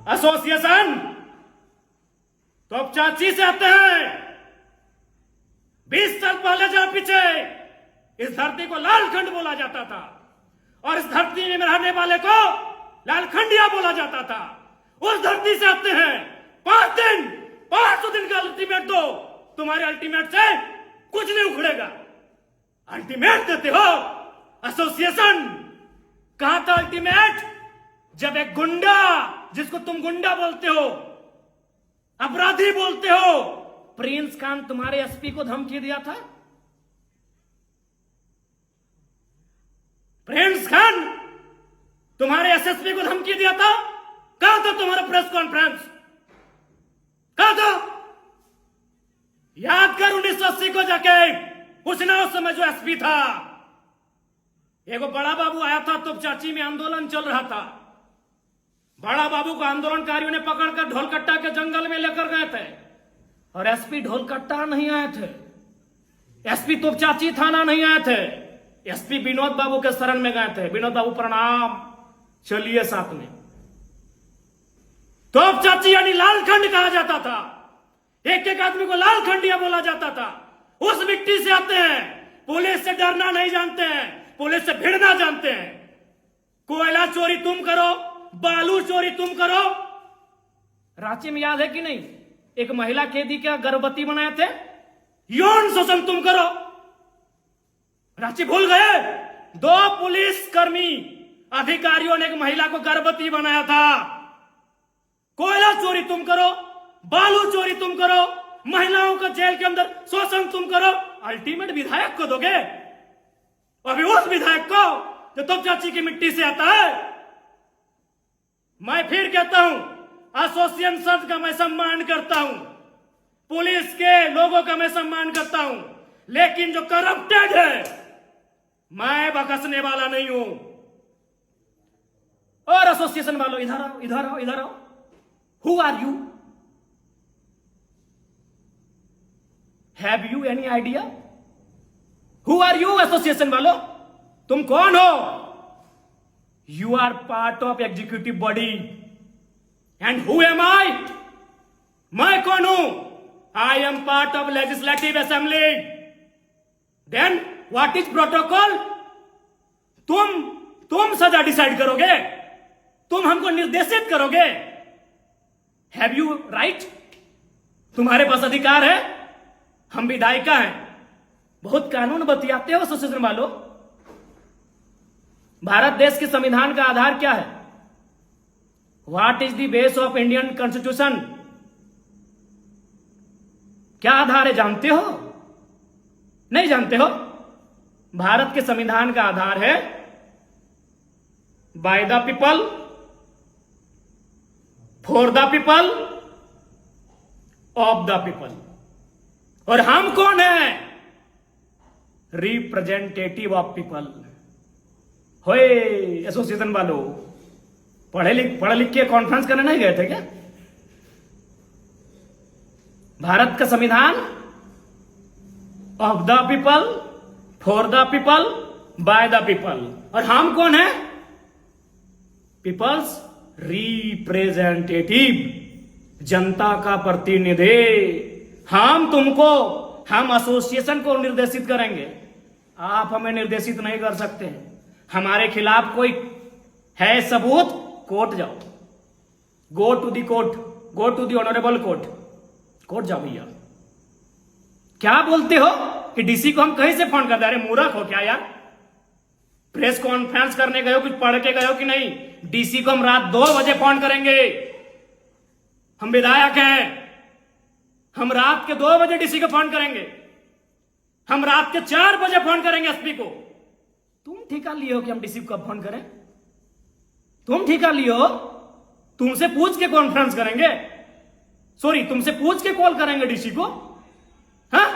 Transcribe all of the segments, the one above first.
Association तो अब चाची से आते हैं। 20 साल पहले जहां पीछे इस धरती को लालखंड बोला जाता था और इस धरती में रहने वाले को लालखंडिया बोला जाता था, उस धरती से आते हैं। 500 दिन का अल्टीमेट दो, तुम्हारे अल्टीमेट से कुछ नहीं उखड़ेगा। अल्टीमेट देते हो एसोसिएशन। कहां था अल्टीमेट? जब एक गुंडा, जिसको तुम गुंडा बोलते हो, अपराधी बोलते हो, प्रिंस खान तुम्हारे एसपी को धमकी दिया था। प्रिंस खान तुम्हारे एसएसपी को धमकी दिया था। कहां था तुम्हारा प्रेस कॉन्फ्रेंस? कहां था? याद कर 1980 को जाके पूछना, उस समय जो एसपी था। एगो बड़ा बाबू आया था, तो चाची में आंदोलन चल रहा था। बड़ा बाबू को आंदोलनकारियों ने पकड़कर ढोलकट्टा के जंगल में लेकर गए थे और एसपी ढोलकट्टा नहीं आए थे, एसपी तोपचाची थाना नहीं आए थे, एसपी विनोद बाबू के शरण में गए थे। विनोद बाबू प्रणाम, चलिए साथ में। तोपचाची यानी लालखंड कहा जाता था। एक एक आदमी को लालखंडिया बोला जाता था। उस मिट्टी से आते हैं। पुलिस से डरना नहीं जानते हैं, पुलिस से भिड़ना जानते हैं। कोयला चोरी तुम करो, बालू चोरी तुम करो। रांची में याद है कि नहीं, एक महिला कैदी क्या गर्भवती बनाए थे? यौन शोषण तुम करो। रांची भूल गए? 2 पुलिसकर्मी अधिकारियों ने एक महिला को गर्भवती बनाया था। कोयला चोरी तुम करो, बालू चोरी तुम करो, महिलाओं का जेल के अंदर शोषण तुम करो। अल्टीमेट विधायक को दोगे? अभी उस विधायक को जो तोपचाची की मिट्टी से आता है। मैं फिर कहता हूं, एसोसिएशन शब्द का मैं सम्मान करता हूं, पुलिस के लोगों का मैं सम्मान करता हूं, लेकिन जो करप्टेड है मैं बकसने वाला नहीं हूं। और एसोसिएशन वालों, इधर आओ, इधर आओ, इधर आओ। Who are you? Have you any idea? Who are you association वालों? तुम कौन हो? You are part of executive body and who am I? मैं कौन हूं? I am part of legislative assembly. Then what is protocol? तुम सजा decide करोगे, तुम हमको निर्देशित करोगे। Have you right? तुम्हारे पास अधिकार है। हम विधायिका हैं। बहुत कानून बतियाते हो एसोसिएशन वालों। भारत देश के संविधान का आधार क्या है? What is the base of Indian constitution? क्या आधार है, जानते हो? नहीं जानते हो? भारत के संविधान का आधार है by the people, for the people, of the people. और हम कौन है? Representative of people. होए एसोसिएशन वालों, पढ़े लिख के कॉन्फ्रेंस करने नहीं गए थे क्या? भारत का संविधान of the people, for the people, by the people. और हम कौन है? पीपल्स रिप्रेजेंटेटिव, जनता का प्रतिनिधि। हम एसोसिएशन को निर्देशित करेंगे, आप हमें निर्देशित नहीं कर सकते हैं। हमारे खिलाफ कोई है सबूत, कोर्ट जाओ, go to the court, go to the honourable court, court जाओ भैया। क्या बोलते हो कि डीसी को हम कहीं से फोन कर दे? अरे मूर्ख हो क्या यार? प्रेस कॉन्फ्रेंस करने गए हो, कुछ पढ़ के गए हो कि नहीं? डीसी को हम रात 2 बजे फोन करेंगे। हम विधायक हैं, हम रात के 2 बजे डीसी को फोन करेंगे, हम रात के 4 बजे फोन करेंगे एसपी को। तुम ठेका लिए हो कि हम डीसी को कब फोन करें? तुम ठेका लिए हो? तुमसे पूछ के कॉन्फ्रेंस करेंगे, सॉरी तुमसे पूछ के कॉल करेंगे डीसी को? हाँ,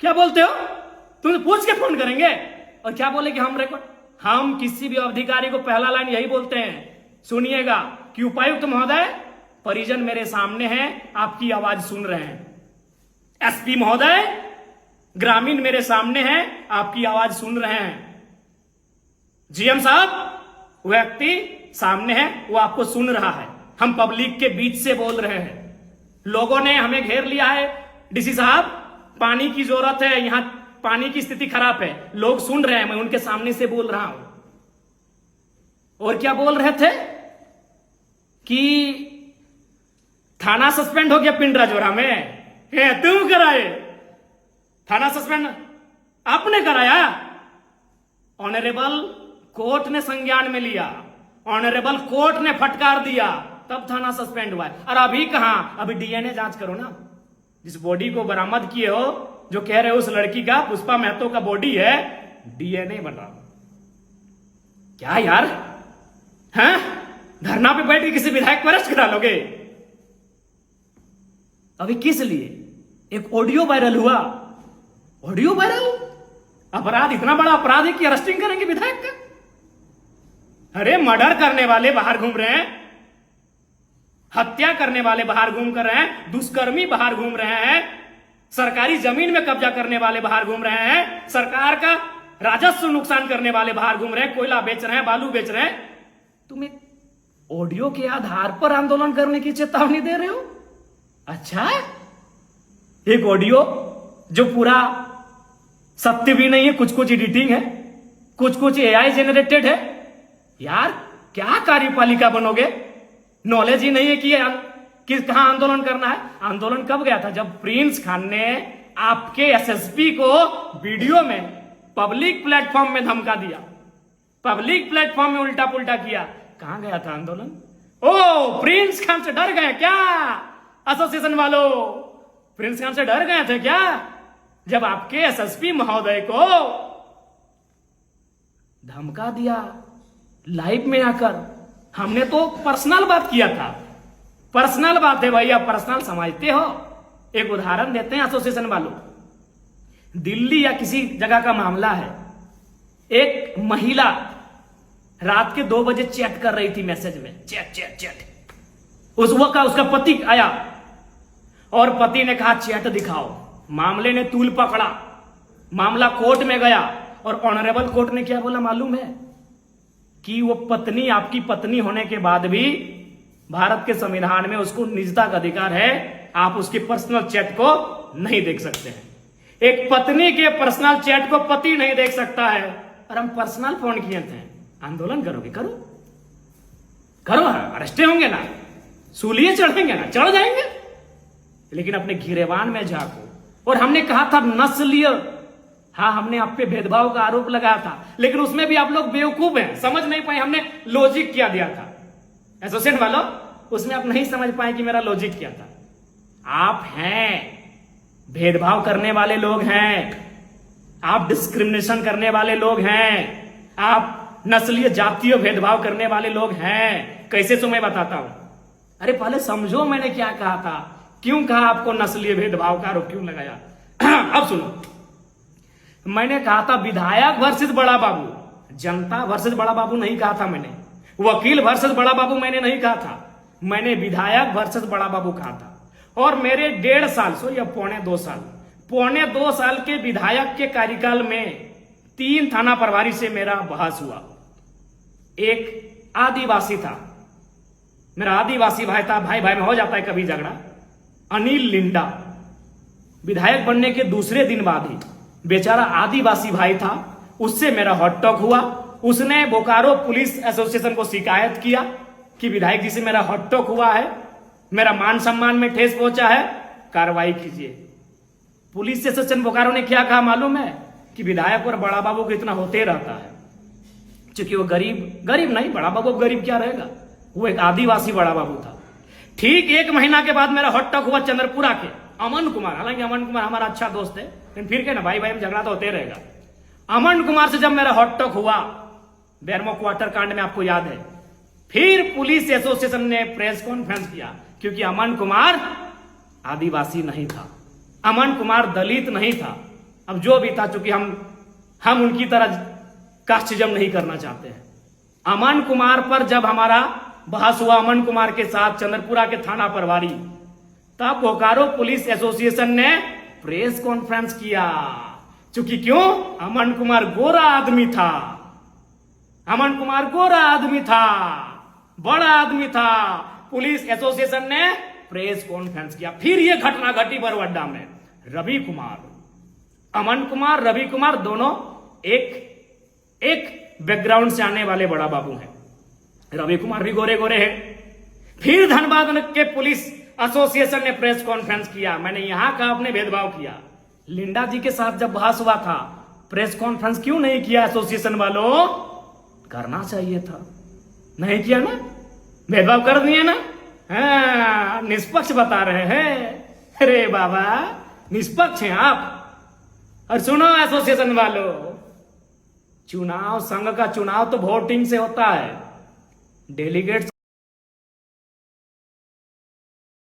क्या बोलते हो? तुमसे पूछ के फोन करेंगे और क्या बोले कि हम किसी भी अधिकारी को पहला लाइन यही बोलते हैं, सुनिएगा कि उपायुक्त महोदय, परिजन मेरे सामने हैं, आपकी आवाज सुन रहे हैं। एसपी महोदय, ग्रामीण मेरे सामने हैं, आपकी आवाज सुन रहे हैं। जीएम साहब, व्यक्ति सामने है, वो आपको सुन रहा है। हम पब्लिक के बीच से बोल रहे हैं। लोगों ने हमें घेर लिया है, डीसी साहब पानी की जरूरत है, यहां पानी की स्थिति खराब है। लोग सुन रहे हैं, मैं उनके सामने से बोल रहा हूं। और क्या बोल रहे थे कि थाना सस्पेंड हो गया पिंडराजोरा में। तुम कराए थाना सस्पेंड? आपने कराया? ऑनरेबल कोर्ट ने संज्ञान में लिया, ऑनरेबल कोर्ट ने फटकार दिया, तब थाना सस्पेंड हुआ है। और अभी कहां? अभी डीएनए जांच करो ना। जिस बॉडी को बरामद किए हो, जो कह रहे हो उस लड़की का, पुष्पा महतो का बॉडी है, डीएनए बन रहा। क्या यार, हैं? धरना पे बैठ के किसी विधायक को अरेस्ट करा लोगे? अभी किस लिए? एक ऑडियो वायरल हुआ। Audio viral? अपराध इतना बड़ा अपराध है कि अरेस्टिंग करेंगे विधायक का? अरे मर्डर करने वाले बाहर घूम रहे हैं, हत्या करने वाले बाहर घूम कर रहे हैं, दुष्कर्मी बाहर घूम रहे हैं, सरकारी जमीन में कब्जा करने वाले बाहर घूम रहे हैं, सरकार का राजस्व नुकसान करने वाले बाहर घूम रहे हैं, कोयला बेच रहे हैं, बालू बेच रहे हैं। तुम एक ऑडियो के आधार पर आंदोलन करने की चेतावनी दे रहे हो? अच्छा, एक ऑडियो जो पूरा सत्य भी नहीं है, कुछ कुछ एडिटिंग है, कुछ कुछ एआई जेनरेटेड है। यार क्या कार्यपालिका बनोगे? नॉलेज ही नहीं है कि कहां आंदोलन करना है। आंदोलन कब गया था? जब प्रिंस खान ने आपके एसएसपी को वीडियो में पब्लिक प्लेटफॉर्म में धमका दिया, पब्लिक प्लेटफॉर्म में उल्टा पुल्टा किया। कहां गया था आंदोलन? ओ, प्रिंस खान से डर गए क्या एसोसिएशन वालों? प्रिंस खान से डर गए थे क्या जब आपके एसएसपी महोदय को धमका दिया लाइव में आकर? हमने तो पर्सनल बात किया था। पर्सनल बात है भाई, आप पर्सनल समझते हो। एक उदाहरण देते हैं एसोसिएशन वालों। दिल्ली या किसी जगह का मामला है, एक महिला रात के 2 बजे चैट कर रही थी, मैसेज में चैट। उस वक्त उसका पति आया और पति ने कहा चैट दिखाओ। मामले ने तूल पकड़ा, मामला कोर्ट में गया और ऑनरेबल कोर्ट ने क्या बोला मालूम है? कि वो पत्नी, आपकी पत्नी होने के बाद भी भारत के संविधान में उसको निजता का अधिकार है, आप उसकी पर्सनल चैट को नहीं देख सकते हैं। एक पत्नी के पर्सनल चैट को पति नहीं देख सकता है। और हम पर्सनल फोन किए थे। आंदोलन करोगे? करो, अरेस्टे होंगे ना, सूलिए चढ़ेंगे ना, चढ़ जाएंगे, लेकिन अपने गिरेवान में झांको। और हमने कहा था नस्लीय, हाँ हमने आप पे भेदभाव का आरोप लगाया था, लेकिन उसमें भी आप लोग बेवकूफ हैं, समझ नहीं पाए। हमने लॉजिक क्या दिया था एसोसिएशन वालों, उसमें आप नहीं समझ पाए कि मेरा लॉजिक क्या था। आप हैं भेदभाव करने वाले लोग हैं, आप डिस्क्रिमिनेशन करने वाले लोग हैं, आप नस्लीय जातीय भेदभाव करने वाले लोग हैं। कैसे तो मैं बताता हूं। अरे पहले समझो मैंने क्या कहा था, क्यों कहा आपको नस्लीय भेदभाव का आरोप क्यों लगाया। अब सुनो, मैंने कहा था विधायक वर्सेस बड़ा बाबू, जनता वर्सेस बड़ा बाबू नहीं कहा था मैंने, वकील वर्सेस बड़ा बाबू मैंने नहीं कहा था, मैंने विधायक वर्सेस बड़ा बाबू कहा था। और मेरे 1.5 साल या पौने 2 साल के विधायक के कार्यकाल में 3 थाना प्रभारी से मेरा बहस हुआ। एक आदिवासी था, मेरा आदिवासी भाई था, भाई में हो जाता है कभी झगड़ा, अनिल लिंडा, विधायक बनने के दूसरे दिन बाद ही बेचारा आदिवासी भाई था, उससे मेरा हॉट टॉक हुआ। उसने बोकारो पुलिस एसोसिएशन को शिकायत किया कि विधायक जी से मेरा हॉट टॉक हुआ है, मेरा मान सम्मान में ठेस पहुंचा है, कार्रवाई कीजिए। पुलिस एसोसिएशन बोकारो ने क्या कहा मालूम है? कि विधायक और बड़ा बाबू को इतना होते रहता है, क्योंकि वो गरीब नहीं, बड़ा बाबू गरीब क्या रहेगा, वो एक आदिवासी बड़ा बाबू था। ठीक 1 महीना के बाद मेरा हॉट टॉक हुआ चंद्रपुरा के अमन कुमार, हालांकि अमन कुमार हमारा अच्छा दोस्त है, लेकिन फिर क्या ना, भाई में झगड़ा तो होते रहेगा। अमन कुमार से जब मेरा हॉट टॉक हुआ बेरमो क्वार्टर कांड में, आपको याद है, फिर पुलिस एसोसिएशन ने प्रेस कॉन्फ्रेंस किया, क्योंकि अमन कुमार आदिवासी नहीं था, अमन कुमार दलित नहीं था। अब जो भी था, चूंकि हम उनकी तरह कास्टिज्म नहीं करना चाहते हैं। अमन कुमार पर जब हमारा बहस हुआ, अमन कुमार के साथ चंद्रपुरा के थाना प्रभारी, तब बोकारो पुलिस एसोसिएशन ने प्रेस कॉन्फ्रेंस किया। चूंकि क्यों? अमन कुमार गोरा आदमी था, अमन कुमार गोरा आदमी था, बड़ा आदमी था। पुलिस एसोसिएशन ने प्रेस कॉन्फ्रेंस किया। फिर ये घटना घटी बरवड्डा में। रवि कुमार, अमन कुमार, रवि कुमार दोनों एक बैकग्राउंड से आने वाले बड़ा बाबू हैं। रवि कुमार भी गोरे गोरे हैं। फिर धनबाद के पुलिस एसोसिएशन ने प्रेस कॉन्फ्रेंस किया। मैंने यहां का आपने भेदभाव किया। लिंडा जी के साथ जब बहस हुआ था, प्रेस कॉन्फ्रेंस क्यों नहीं किया एसोसिएशन वालों? करना चाहिए था, नहीं किया ना, भेदभाव कर दिए ना। हाँ, निष्पक्ष बता रहे हैं। अरे बाबा, निष्पक्ष हैं आप। और सुनो एसोसिएशन वालों, चुनाव, संघ का चुनाव तो वोटिंग से होता है। डेलीगेट्स